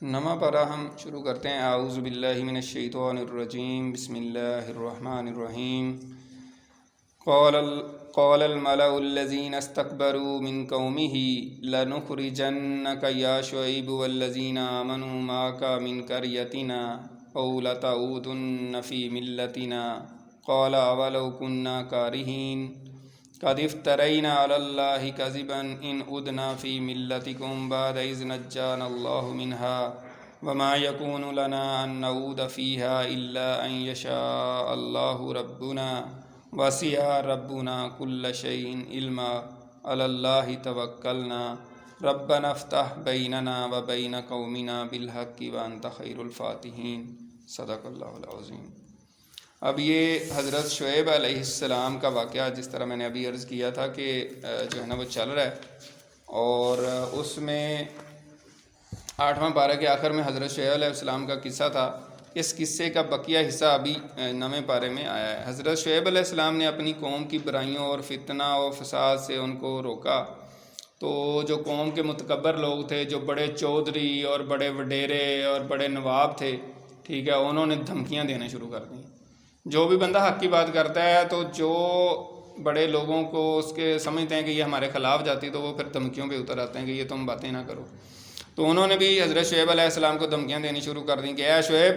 نما پارہ ہم شروع کرتے ہیں۔ اعوذ باللہ من الشیطان الرجیم، بسم اللہ الرحمن الرحیم۔ قال الملأ الذین استکبروا من قومه لنخرجنک یا شعیب والذین آمنوا معک من قریتنا او لتعودن فی ملتنا قال اولو كنا کارہین قد افترینا علی اللہ کذبا ان عدنا فی ملتکم بعد اذ نجانا اللہ منها وما یکون لنا ان نعود فیها الا ان یشاء اللہ ربنا وسع ربنا کل شیء علما علی اللہ توکلنا ربنا افتح بیننا وبین قومنا بالحق وانت خیر الفاتحین۔ صدق اللہ العظیم۔ اب یہ حضرت شعیب علیہ السلام کا واقعہ، جس طرح میں نے ابھی عرض کیا تھا کہ جو ہے نا وہ چل رہا ہے، اور اس میں 8واں پارہ کے آخر میں حضرت شعیب علیہ السلام کا قصہ تھا۔ اس قصے کا بقیہ حصہ ابھی 9ویں پارے میں آیا ہے۔ حضرت شعیب علیہ السلام نے اپنی قوم کی برائیوں اور فتنہ اور فساد سے ان کو روکا، تو جو قوم کے متکبر لوگ تھے، جو بڑے چودھری اور بڑے وڈیرے اور بڑے نواب تھے، ٹھیک ہے، انہوں نے دھمکیاں دینا شروع کر دیں۔ جو بھی بندہ حق کی بات کرتا ہے تو جو بڑے لوگوں کو اس کے سمجھتے ہیں کہ یہ ہمارے خلاف جاتی، تو وہ پھر دھمکیوں پہ اتر آتے ہیں کہ یہ تم باتیں نہ کرو۔ تو انہوں نے بھی حضرت شعیب علیہ السلام کو دھمکیاں دینی شروع کر دیں کہ اے شعیب،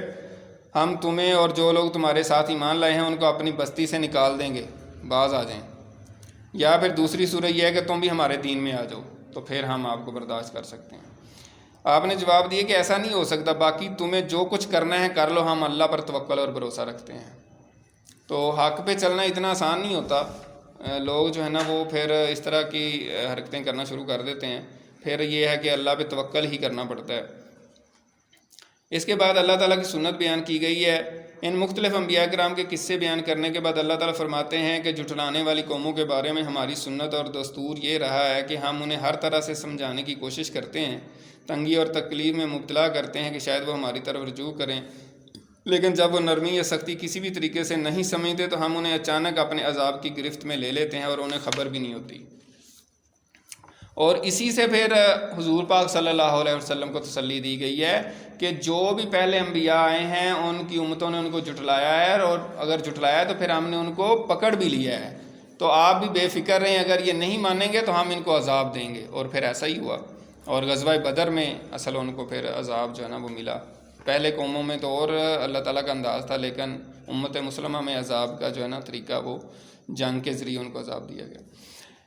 ہم تمہیں اور جو لوگ تمہارے ساتھ ایمان لائے ہیں ان کو اپنی بستی سے نکال دیں گے، باز آ جائیں، یا پھر دوسری صورت یہ ہے کہ تم بھی ہمارے دین میں آ جاؤ، تو پھر ہم آپ کو برداشت کر سکتے ہیں۔ آپ نے جواب دیے کہ ایسا نہیں ہو سکتا، باقی تمہیں جو کچھ کرنا ہے کر لو، ہم اللہ پر توکل اور بھروسہ رکھتے ہیں۔ تو حق پہ چلنا اتنا آسان نہیں ہوتا، لوگ جو ہے نا وہ پھر اس طرح کی حرکتیں کرنا شروع کر دیتے ہیں، پھر یہ ہے کہ اللہ پہ توکل ہی کرنا پڑتا ہے۔ اس کے بعد اللہ تعالیٰ کی سنت بیان کی گئی ہے۔ ان مختلف انبیاء کرام کے قصے بیان کرنے کے بعد اللہ تعالیٰ فرماتے ہیں کہ جھٹلانے والی قوموں کے بارے میں ہماری سنت اور دستور یہ رہا ہے کہ ہم انہیں ہر طرح سے سمجھانے کی کوشش کرتے ہیں، تنگی اور تکلیف میں مبتلا کرتے ہیں کہ شاید وہ ہماری طرف رجوع کریں، لیکن جب وہ نرمی یا سختی کسی بھی طریقے سے نہیں سمجھتے تو ہم انہیں اچانک اپنے عذاب کی گرفت میں لے لیتے ہیں اور انہیں خبر بھی نہیں ہوتی۔ اور اسی سے پھر حضور پاک صلی اللہ علیہ وسلم کو تسلی دی گئی ہے کہ جو بھی پہلے انبیاء آئے ہیں ان کی امتوں نے ان کو جھٹلایا ہے، اور اگر جھٹلایا تو پھر ہم نے ان کو پکڑ بھی لیا ہے، تو آپ بھی بے فکر رہیں، اگر یہ نہیں مانیں گے تو ہم ان کو عذاب دیں گے۔ اور پھر ایسا ہی ہوا، اور غزوہ بدر میں اصل ان کو پھر عذاب جو ہے نا وہ ملا۔ پہلے قوموں میں تو اور اللہ تعالیٰ کا انداز تھا، لیکن امت مسلمہ میں عذاب کا جو ہے نا طریقہ وہ جنگ کے ذریعے ان کو عذاب دیا گیا۔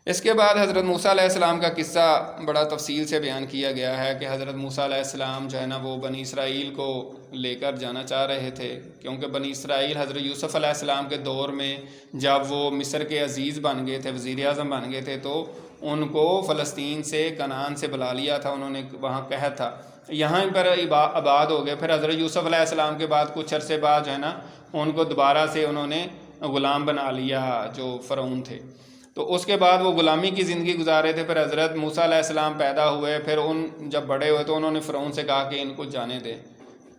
اس کے بعد حضرت موسیٰ علیہ السلام کا قصہ بڑا تفصیل سے بیان کیا گیا ہے کہ حضرت موسیٰ علیہ السلام جو ہے نا وہ بنی اسرائیل کو لے کر جانا چاہ رہے تھے، کیونکہ بنی اسرائیل حضرت یوسف علیہ السلام کے دور میں جب وہ مصر کے عزیز بن گئے تھے، وزیر اعظم بن گئے تھے، تو ان کو فلسطین سے، کنعان سے بلا لیا تھا، انہوں نے وہاں قحط تھا، یہاں پر آباد ہو گئے۔ پھر حضرت یوسف علیہ السلام کے بعد کچھ عرصے بعد جو ہے نا ان کو دوبارہ سے انہوں نے غلام بنا لیا جو فرعون تھے، تو اس کے بعد وہ غلامی کی زندگی گزارے تھے۔ پھر حضرت موسیٰ علیہ السلام پیدا ہوئے، پھر جب بڑے ہوئے تو انہوں نے فرعون سے کہا کہ ان کو جانے دیں،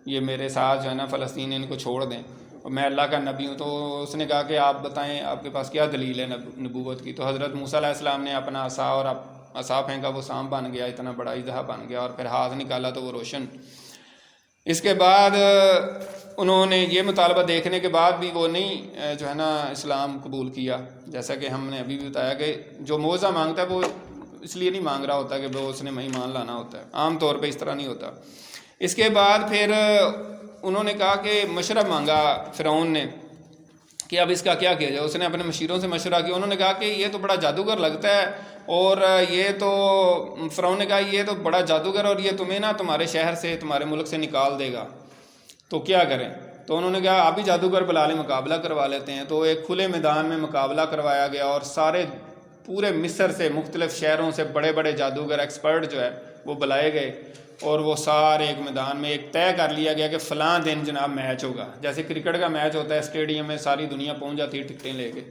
یہ میرے ساتھ جو ہے نا فلسطین، ان کو چھوڑ دیں، اور میں اللہ کا نبی ہوں۔ تو اس نے کہا کہ آپ بتائیں آپ کے پاس کیا دلیل ہے نبوت کی؟ تو حضرت موسیٰ علیہ السلام نے اپنا عصا اور عصا پھینکا، وہ سانپ بن گیا، اتنا بڑا اژدہا بن گیا، اور پھر ہاتھ نکالا تو وہ روشن۔ اس کے بعد انہوں نے یہ مطالبہ دیکھنے کے بعد بھی وہ نہیں جو ہے نا اسلام قبول کیا، جیسا کہ ہم نے ابھی بھی بتایا کہ جو معجزہ مانگتا ہے وہ اس لیے نہیں مانگ رہا ہوتا کہ وہ اس نے ایمان لانا ہوتا ہے، عام طور پہ اس طرح نہیں ہوتا۔ اس کے بعد پھر انہوں نے کہا کہ مشورہ مانگا فرعون نے کہ اب اس کا کیا کیا جائے۔ اس نے اپنے مشیروں سے مشورہ کیا، انہوں نے کہا کہ یہ تو بڑا جادوگر لگتا ہے، اور یہ تو فرعون نے کہا یہ تو بڑا جادوگر، اور یہ تمہیں نا تمہارے شہر سے، تمہارے ملک سے نکال دے گا، تو کیا کریں؟ تو انہوں نے کہا آپ ہی جادوگر بلا لیں، مقابلہ کروا لیتے ہیں۔ تو ایک کھلے میدان میں مقابلہ کروایا گیا، اور سارے پورے مصر سے، مختلف شہروں سے بڑے بڑے جادوگر ایکسپرٹ جو ہے وہ بلائے گئے، اور وہ سارے ایک میدان میں ایک طے کر لیا گیا کہ فلاں دن جناب میچ ہوگا۔ جیسے کرکٹ کا میچ ہوتا ہے اسٹیڈیم میں، ساری دنیا پہنچ جاتی ہے ٹکٹیں لے کے،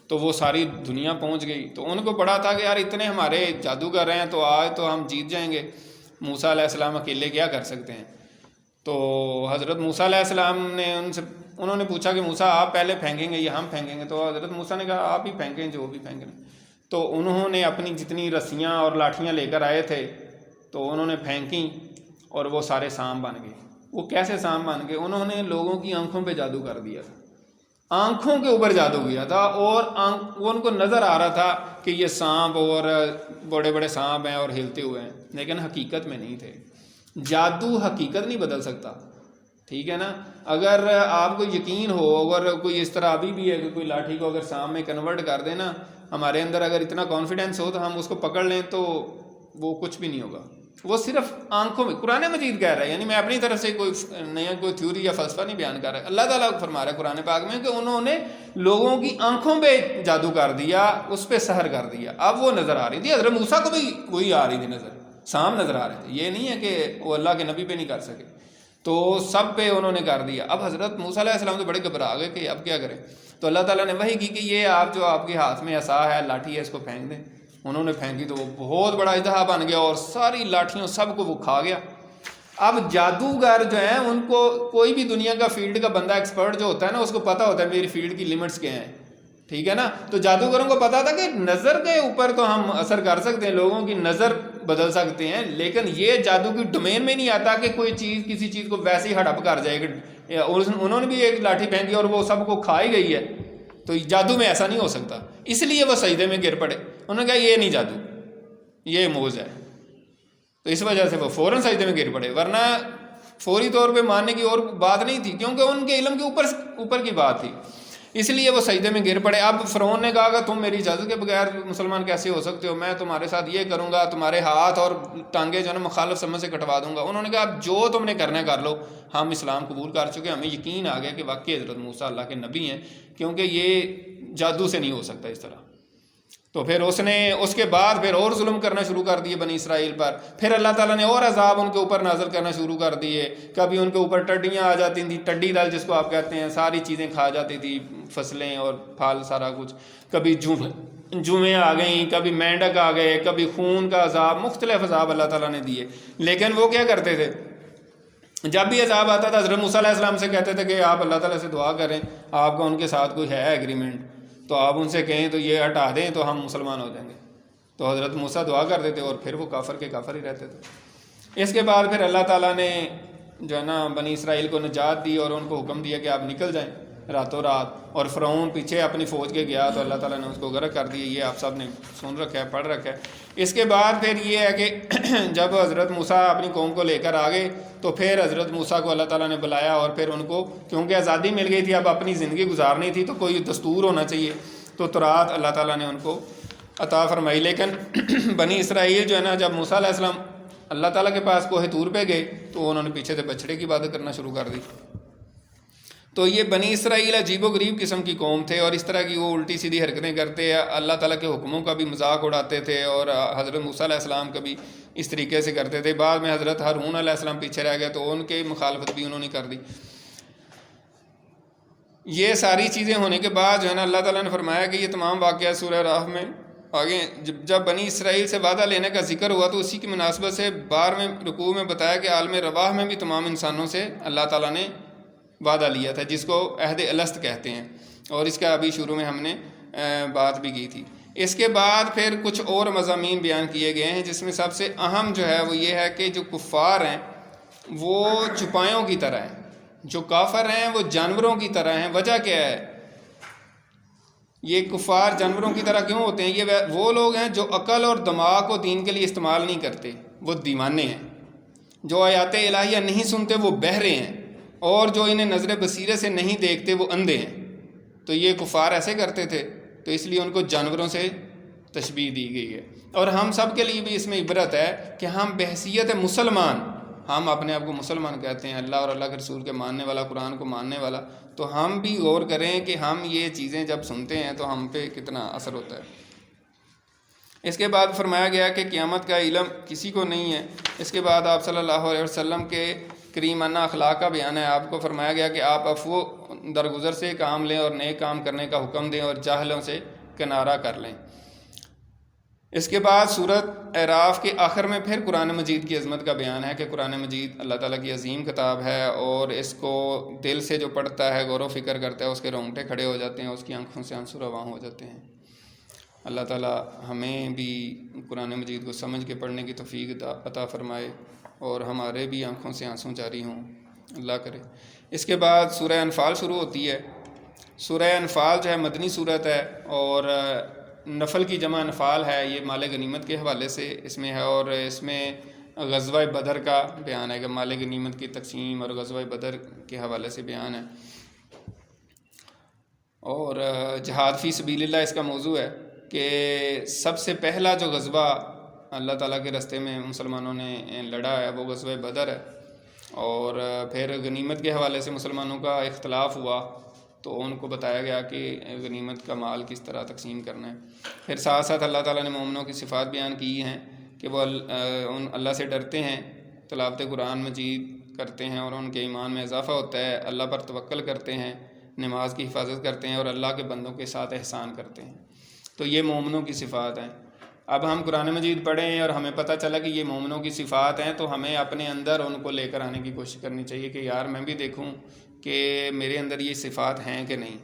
تو وہ ساری دنیا پہنچ گئی۔ تو ان کو بڑا تھا کہ یار اتنے ہمارے جادوگر ہیں تو آج تو ہم جیت جائیں گے، موسیٰ علیہ السلام اکیلے کیا کر سکتے ہیں۔ تو حضرت موسیٰ علیہ السلام نے انہوں نے پوچھا کہ موسیٰ آپ پہلے پھینکیں گے یا ہم پھینکیں گے؟ تو حضرت موسیٰ نے کہا آپ ہی پھینکیں، جو بھی پھینکیں۔ تو انہوں نے اپنی جتنی رسیاں اور لاٹھیاں لے کر آئے تھے تو انہوں نے پھینکیں، اور وہ سارے سانپ بن گئے۔ وہ کیسے سانپ بن گئے؟ انہوں نے لوگوں کی آنکھوں پہ جادو کر دیا تھا، آنکھوں کے اوپر جادو کیا تھا، اور وہ ان کو نظر آ رہا تھا کہ یہ سانپ اور بڑے بڑے سانپ ہیں اور ہلتے ہوئے ہیں، لیکن حقیقت میں نہیں تھے۔ جادو حقیقت نہیں بدل سکتا، ٹھیک ہے نا۔ اگر آپ کو یقین ہو، اگر کوئی اس طرح ابھی بھی ہے کہ کوئی لاٹھی کو اگر سانپ میں کنورٹ کر دے نا، ہمارے اندر اگر اتنا کانفیڈنس ہو تو ہم اس کو پکڑ لیں تو وہ کچھ بھی نہیں ہوگا۔ وہ صرف آنکھوں میں، قرآن مجید کہہ رہا ہے، یعنی میں اپنی طرف سے کوئی نیا کوئی تھیوری یا فلسفہ نہیں بیان کر رہا۔ اللہ تعالیٰ فرما رہا ہے قرآن پاک میں کہ انہوں نے لوگوں کی آنکھوں پہ جادو کر دیا، اس پہ سحر کر دیا، اب وہ نظر آ رہی تھی۔ حضرت موسیٰ کو بھی وہی آ رہی تھی نظر، سانپ نظر آ رہے تھے، یہ نہیں ہے کہ وہ اللہ کے نبی پہ نہیں کر سکے، تو سب پہ انہوں نے کر دیا۔ اب حضرت موسیٰ علیہ السلام تو بڑے گھبرا گئے کہ اب کیا کریں، تو اللہ تعالیٰ نے وحی کی کہ یہ آپ جو آپ کے ہاتھ میں عصا ہے، لاٹھی ہے، اس کو پھینک دیں۔ انہوں نے پھینکی تو وہ بہت بڑا اژدہا بن گیا اور ساری لاٹھیوں سب کو وہ کھا گیا۔ اب جادوگر جو ہیں ان کو کوئی بھی دنیا کا فیلڈ کا بندہ ایکسپرٹ جو ہوتا ہے نا، اس کو پتہ ہوتا ہے میری فیلڈ کی لیمٹس کیا ہیں، ٹھیک ہے نا۔ تو جادوگروں کو پتا تھا کہ نظر کے اوپر تو ہم اثر کر سکتے ہیں، لوگوں کی نظر بدل سکتے ہیں، لیکن یہ جادو کی ڈومین میں نہیں آتا کہ کوئی چیز کسی چیز کو ویسے ہی ہڑپ کر جائے گا۔ انہوں نے بھی ایک لاٹھی پھینکی اور وہ سب کو کھا ہی گئی ہے، تو جادو میں ایسا نہیں ہو سکتا۔ اس لیے وہ سجدے میں گر پڑے، انہوں نے کہا یہ نہیں جادو، یہ موز ہے، تو اس وجہ سے وہ فوراً سجدے میں گر پڑے، ورنہ فوری طور پہ ماننے کی اور بات نہیں تھی، کیونکہ ان کے علم کے اوپر کی بات تھی، اس لیے وہ سجدے میں گر پڑے۔ اب فرعون نے کہا کہ تم میری اجازت کے بغیر مسلمان کیسے ہو سکتے ہو، میں تمہارے ساتھ یہ کروں گا، تمہارے ہاتھ اور ٹانگیں جو ہے نا مخالف سمجھ سے کٹوا دوں گا۔ انہوں نے کہا اب جو تم نے کرنا ہے کر لو، ہم اسلام قبول کر چکے، ہمیں یقین آ گیا کہ واقعی حضرت موسیٰ اللہ کے نبی ہیں، کیونکہ یہ جادو سے نہیں ہو سکتا اس طرح۔ تو پھر اس کے بعد پھر اور ظلم کرنا شروع کر دیے بنی اسرائیل پر، پھر اللہ تعالیٰ نے اور عذاب ان کے اوپر نازل کرنا شروع کر دیے۔ کبھی ان کے اوپر ٹڈیاں آ جاتی تھیں، ٹڈی دل جس کو آپ کہتے ہیں، ساری چیزیں کھا جاتی تھی، فصلیں اور پھل سارا کچھ۔ کبھی جوئیں آ گئیں، کبھی مینڈک آ گئے، کبھی خون کا عذاب، مختلف عذاب اللہ تعالیٰ نے دیے۔ لیکن وہ کیا کرتے تھے، جب بھی عذاب آتا تھا حضرت موسیٰ علیہ السلام سے کہتے تھے کہ آپ اللہ تعالیٰ سے دعا کریں، آپ کا ان کے ساتھ کوئی ہے ایگریمنٹ، تو آپ ان سے کہیں تو یہ ہٹا دیں تو ہم مسلمان ہو جائیں گے۔ تو حضرت موسیٰ دعا کرتے تھے اور پھر وہ کافر کے کافر ہی رہتے تھے۔ اس کے بعد پھر اللہ تعالیٰ نے جو ہے نا بنی اسرائیل کو نجات دی اور ان کو حکم دیا کہ آپ نکل جائیں راتوں رات، اور فرعون پیچھے اپنی فوج کے گیا تو اللہ تعالیٰ نے اس کو غرق کر دیا۔ یہ آپ سب نے سن رکھا ہے، پڑھ رکھا ہے۔ اس کے بعد پھر یہ ہے کہ جب حضرت موسیٰ اپنی قوم کو لے کر آ گئے تو پھر حضرت موسیٰ کو اللہ تعالیٰ نے بلایا، اور پھر ان کو کیونکہ آزادی مل گئی تھی، اب اپنی زندگی گزارنی تھی، تو کوئی دستور ہونا چاہیے، تو تورات اللہ تعالیٰ نے ان کو عطا فرمائی۔ لیکن بنی اسرائیل جو ہے نا، جب موسیٰ علیہ السلام اللہ تعالیٰ کے پاس کوہ طور پہ گئے تو انہوں نے پیچھے سے بچڑے کی عبادت کرنا شروع کر دی۔ تو یہ بنی اسرائیل عجیب و غریب قسم کی قوم تھے، اور اس طرح کی وہ الٹی سیدھی حرکتیں کرتے، اللہ تعالیٰ کے حکموں کا بھی مذاق اڑاتے تھے، اور حضرت موسیٰ علیہ السلام کا بھی اس طریقے سے کرتے تھے۔ بعد میں حضرت ہارون علیہ السلام پیچھے رہ گئے تو ان کی مخالفت بھی انہوں نے کر دی۔ یہ ساری چیزیں ہونے کے بعد جو ہے نا اللہ تعالیٰ نے فرمایا کہ یہ تمام واقعات سورہ راہ میں آگے جب بنی اسرائیل سے وعدہ لینے کا ذکر ہوا تو اسی کی مناسبت سے 12ویں رکوع میں بتایا کہ عالم رواح میں بھی تمام انسانوں سے اللہ تعالیٰ نے وعدہ لیا تھا، جس کو عہد الست کہتے ہیں، اور اس کا ابھی شروع میں ہم نے بات بھی کی تھی۔ اس کے بعد پھر کچھ اور مضامین بیان کیے گئے ہیں، جس میں سب سے اہم جو ہے وہ یہ ہے کہ جو کفار ہیں وہ چپایوں کی طرح ہیں، جو کافر ہیں وہ جانوروں کی طرح ہیں۔ وجہ کیا ہے؟ یہ کفار جانوروں کی طرح کیوں ہوتے ہیں؟ یہ وہ لوگ ہیں جو عقل اور دماغ کو دین کے لیے استعمال نہیں کرتے، وہ دیوانے ہیں، جو آیات الہیہ نہیں سنتے وہ بہرے ہیں، اور جو انہیں نظر بصیرت سے نہیں دیکھتے وہ اندھے ہیں۔ تو یہ کفار ایسے کرتے تھے، تو اس لیے ان کو جانوروں سے تشبیہ دی گئی ہے۔ اور ہم سب کے لیے بھی اس میں عبرت ہے کہ ہم بحیثیت مسلمان، ہم اپنے آپ کو مسلمان کہتے ہیں، اللہ اور اللہ کے رسول کے ماننے والا، قرآن کو ماننے والا، تو ہم بھی غور کریں کہ ہم یہ چیزیں جب سنتے ہیں تو ہم پہ کتنا اثر ہوتا ہے۔ اس کے بعد فرمایا گیا کہ قیامت کا علم کسی کو نہیں ہے۔ اس کے بعد آپ صلی اللہ علیہ وسلم کے کریمانہ اخلاق کا بیان ہے۔ آپ کو فرمایا گیا کہ آپ عفو درگزر سے کام لیں اور نیک کام کرنے کا حکم دیں اور جاہلوں سے کنارہ کر لیں۔ اس کے بعد سورۃ اعراف کے آخر میں پھر قرآن مجید کی عظمت کا بیان ہے کہ قرآن مجید اللہ تعالیٰ کی عظیم کتاب ہے، اور اس کو دل سے جو پڑھتا ہے، غور و فکر کرتا ہے، اس کے رونگٹے کھڑے ہو جاتے ہیں، اس کی آنکھوں سے آنسو رواں ہو جاتے ہیں۔ اللہ تعالیٰ ہمیں بھی قرآن مجید کو سمجھ کے پڑھنے کی توفیق عطا فرمائے۔ اور ہمارے بھی آنکھوں سے آنسوں جاری ہوں، اللہ کرے۔ اس کے بعد سورہ انفال شروع ہوتی ہے۔ سورہ انفال جو ہے مدنی صورت ہے، اور نفل کی جمع انفال ہے، یہ مال غنیمت کے حوالے سے اس میں ہے، اور اس میں غزوہ بدر کا بیان ہے کہ مال غنیمت کی تقسیم اور غزوہ بدر کے حوالے سے بیان ہے۔ اور جہاد فی سبیل اللہ اس کا موضوع ہے کہ سب سے پہلا جو غزوہ اللہ تعالیٰ کے راستے میں مسلمانوں نے لڑا ہے وہ غزوہ بدر ہے، اور پھر غنیمت کے حوالے سے مسلمانوں کا اختلاف ہوا تو ان کو بتایا گیا کہ غنیمت کا مال کس طرح تقسیم کرنا ہے۔ پھر ساتھ ساتھ اللہ تعالیٰ نے مومنوں کی صفات بیان کی ہیں کہ وہ اللہ سے ڈرتے ہیں، تلاوت قرآن مجید کرتے ہیں اور ان کے ایمان میں اضافہ ہوتا ہے، اللہ پر توکل کرتے ہیں، نماز کی حفاظت کرتے ہیں اور اللہ کے بندوں کے ساتھ احسان کرتے ہیں۔ تو یہ مومنوں کی صفات ہیں۔ اب ہم قرآن مجید پڑھیں اور ہمیں پتہ چلا کہ یہ مومنوں کی صفات ہیں، تو ہمیں اپنے اندر ان کو لے کر آنے کی کوشش کرنی چاہیے کہ یار میں بھی دیکھوں کہ میرے اندر یہ صفات ہیں کہ نہیں،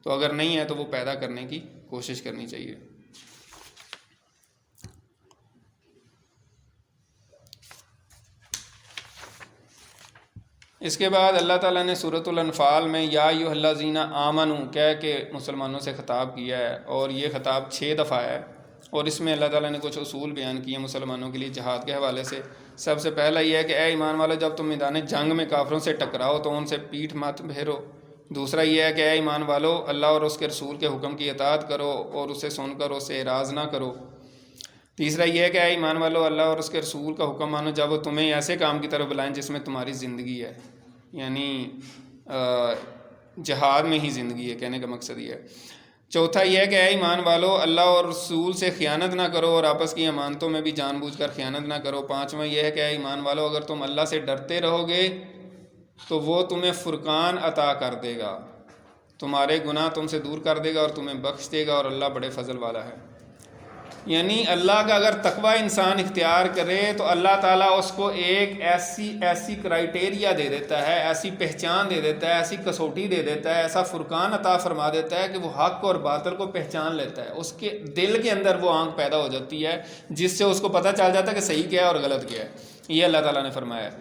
تو اگر نہیں ہے تو وہ پیدا کرنے کی کوشش کرنی چاہیے۔ اس کے بعد اللہ تعالیٰ نے سورۃ الانفال میں یا ایھا الذین آمنوا کہہ کے مسلمانوں سے خطاب کیا ہے، اور یہ خطاب 6 دفعہ ہے، اور اس میں اللہ تعالیٰ نے کچھ اصول بیان کیے مسلمانوں کے لیے جہاد کے حوالے سے۔ سب سے پہلا یہ ہے کہ اے ایمان والو، جب تم میدان جنگ میں کافروں سے ٹکراؤ تو ان سے پیٹھ مت پھیرو۔ دوسرا یہ ہے کہ اے ایمان والو، اللہ اور اس کے رسول کے حکم کی اطاعت کرو اور اسے سن کر اسے اعراض نہ کرو۔ تیسرا یہ ہے کہ اے ایمان والو، اللہ اور اس کے رسول کا حکم مانو جب وہ تمہیں ایسے کام کی طرف بلائیں جس میں تمہاری زندگی ہے، یعنی جہاد میں ہی زندگی ہے، کہنے کا مقصد یہ ہے۔ چوتھا یہ ہے کہ اے ایمان والو، اللہ اور رسول سے خیانت نہ کرو اور آپس کی امانتوں میں بھی جان بوجھ کر خیانت نہ کرو۔ پانچواں یہ ہے کہ اے ایمان والو، اگر تم اللہ سے ڈرتے رہو گے تو وہ تمہیں فرقان عطا کر دے گا، تمہارے گناہ تم سے دور کر دے گا اور تمہیں بخش دے گا، اور اللہ بڑے فضل والا ہے۔ یعنی اللہ کا اگر تقوی انسان اختیار کرے تو اللہ تعالیٰ اس کو ایک ایسی کرائٹیریا دے دیتا ہے، ایسی پہچان دے دیتا ہے، ایسی کسوٹی دے دیتا ہے، ایسا فرقان عطا فرما دیتا ہے کہ وہ حق اور باطل کو پہچان لیتا ہے۔ اس کے دل کے اندر وہ آنکھ پیدا ہو جاتی ہے جس سے اس کو پتہ چل جاتا ہے کہ صحیح کیا ہے اور غلط کیا ہے۔ یہ اللہ تعالیٰ نے فرمایا ہے۔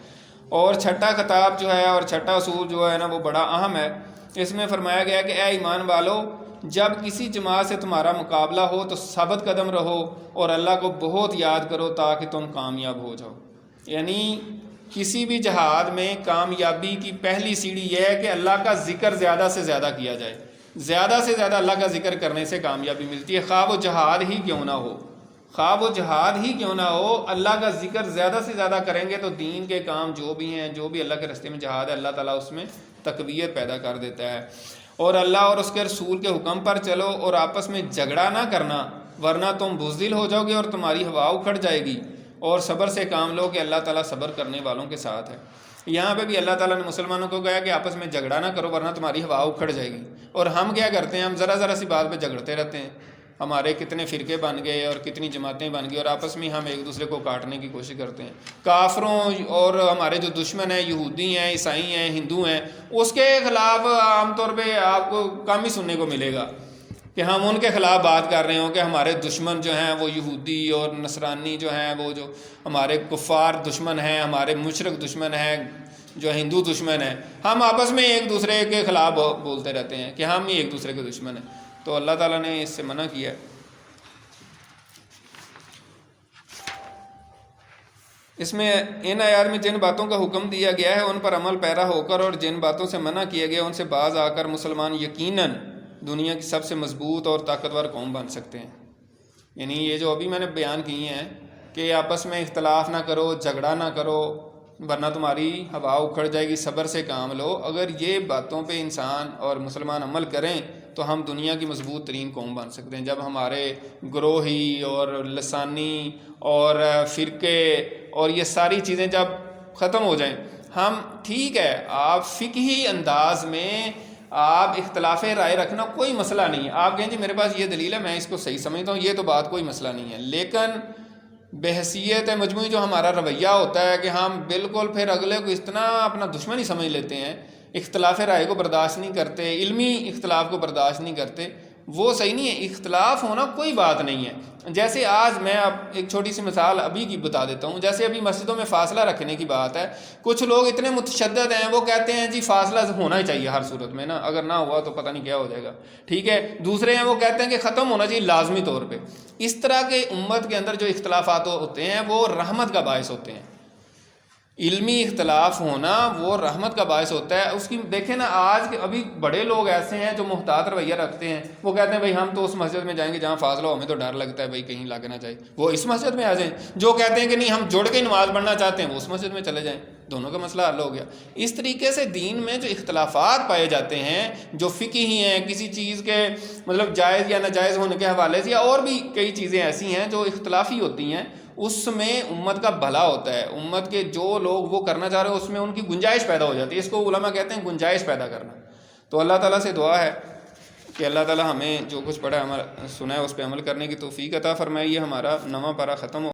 اور چھٹا خطاب جو ہے اور چھٹا اصول جو ہے نا وہ بڑا اہم ہے۔ اس میں فرمایا گیا کہ اے ایمان والو، جب کسی جماعت سے تمہارا مقابلہ ہو تو ثابت قدم رہو اور اللہ کو بہت یاد کرو تاکہ تم کامیاب ہو جاؤ۔ یعنی کسی بھی جہاد میں کامیابی کی پہلی سیڑھی یہ ہے کہ اللہ کا ذکر زیادہ سے زیادہ کیا جائے۔ زیادہ سے زیادہ اللہ کا ذکر کرنے سے کامیابی ملتی ہے، خواہ وہ جہاد ہی کیوں نہ ہو، خواہ وہ جہاد ہی کیوں نہ ہو، اللہ کا ذکر زیادہ سے زیادہ کریں گے تو دین کے کام جو بھی ہیں، جو بھی اللہ کے راستے میں جہاد ہے، اللہ تعالیٰ اس میں تقویت پیدا کر دیتا ہے۔ اور اللہ اور اس کے رسول کے حکم پر چلو اور آپس میں جھگڑا نہ کرنا، ورنہ تم بزدل ہو جاؤ گے اور تمہاری ہوا اکھڑ جائے گی، اور صبر سے کام لو کہ اللہ تعالیٰ صبر کرنے والوں کے ساتھ ہے۔ یہاں پہ بھی اللہ تعالیٰ نے مسلمانوں کو کہا کہ آپس میں جھگڑا نہ کرو ورنہ تمہاری ہوا اکھڑ جائے گی۔ اور ہم کیا کرتے ہیں؟ ہم ذرا سی بات پہ جھگڑتے رہتے ہیں۔ ہمارے کتنے فرقے بن گئے اور کتنی جماعتیں بن گئی، اور آپس میں ہم ایک دوسرے کو کاٹنے کی کوشش کرتے ہیں۔ کافروں اور ہمارے جو دشمن ہیں، یہودی ہیں، عیسائی ہیں، ہندو ہیں، اس کے خلاف عام طور پہ آپ کو کم ہی سننے کو ملے گا کہ ہم ان کے خلاف بات کر رہے ہوں کہ ہمارے دشمن جو ہیں وہ یہودی اور نصرانی جو ہیں، وہ جو ہمارے کفار دشمن ہیں، ہمارے مشرک دشمن ہیں، جو ہندو دشمن ہیں، ہم آپس میں ایک دوسرے کے خلاف بولتے رہتے ہیں کہ ہم ہی ایک دوسرے کے دشمن ہیں۔ تو اللہ تعالیٰ نے اس سے منع کیا ہے۔ اس میں ان آیات میں جن باتوں کا حکم دیا گیا ہے ان پر عمل پیرا ہو کر، اور جن باتوں سے منع کیا گیا ان سے باز آ کر مسلمان یقیناً دنیا کی سب سے مضبوط اور طاقتور قوم بن سکتے ہیں۔ یعنی یہ جو ابھی میں نے بیان کی ہیں کہ آپس میں اختلاف نہ کرو، جھگڑا نہ کرو ورنہ تمہاری ہوا اکھڑ جائے گی، صبر سے کام لو، اگر یہ باتوں پہ انسان اور مسلمان عمل کریں تو ہم دنیا کی مضبوط ترین قوم بن سکتے ہیں۔ جب ہمارے گروہی اور لسانی اور فرقے اور یہ ساری چیزیں جب ختم ہو جائیں، ہم ٹھیک ہے آپ فقہی انداز میں آپ اختلاف رائے رکھنا کوئی مسئلہ نہیں ہے، آپ کہیں جی میرے پاس یہ دلیل ہے میں اس کو صحیح سمجھتا ہوں، یہ تو بات کوئی مسئلہ نہیں ہے، لیکن بحیثیت مجموعی جو ہمارا رویہ ہوتا ہے کہ ہم بالکل پھر اگلے کو اتنا اپنا دشمن ہی سمجھ لیتے ہیں، اختلاف رائے کو برداشت نہیں کرتے، علمی اختلاف کو برداشت نہیں کرتے، وہ صحیح نہیں ہے. اختلاف ہونا کوئی بات نہیں ہے. جیسے آج میں اب ایک چھوٹی سی مثال ابھی کی بتا دیتا ہوں. جیسے ابھی مسجدوں میں فاصلہ رکھنے کی بات ہے, کچھ لوگ اتنے متشدد ہیں, وہ کہتے ہیں جی فاصلہ ہونا ہی چاہیے ہر صورت میں نا, اگر نہ ہوا تو پتہ نہیں کیا ہو جائے گا. ٹھیک ہے. دوسرے ہیں وہ کہتے ہیں کہ ختم ہونا چاہیے لازمی طور پہ. اس طرح کے امت کے اندر جو اختلافات ہوتے ہیں وہ رحمت کا باعث ہوتے ہیں. علمی اختلاف ہونا وہ رحمت کا باعث ہوتا ہے. اس کی دیکھیں نا, آج کے ابھی بڑے لوگ ایسے ہیں جو محتاط رویہ رکھتے ہیں. وہ کہتے ہیں بھائی ہم تو اس مسجد میں جائیں گے جہاں فاصلہ ہو, ہمیں تو ڈر لگتا ہے بھائی کہیں لگ نہ جائے, وہ اس مسجد میں آ جائیں. جو کہتے ہیں کہ نہیں ہم جڑ کے نماز پڑھنا چاہتے ہیں, وہ اس مسجد میں چلے جائیں. دونوں کا مسئلہ حل ہو گیا. اس طریقے سے دین میں جو اختلافات پائے جاتے ہیں جو فقہی ہیں, کسی چیز کے مطلب جائز یا ناجائز ہونے کے حوالے سے, یا اور بھی کئی چیزیں ایسی ہیں جو اختلافی ہوتی ہیں, اس میں امت کا بھلا ہوتا ہے. امت کے جو لوگ وہ کرنا چاہ رہے ہیں اس میں ان کی گنجائش پیدا ہو جاتی ہے. اس کو علماء کہتے ہیں گنجائش پیدا کرنا. تو اللہ تعالیٰ سے دعا ہے کہ اللہ تعالیٰ ہمیں جو کچھ پڑھا سنا ہے اس پہ عمل کرنے کی توفیق عطا فرمائے. یہ ہمارا نواں پارہ ختم ہو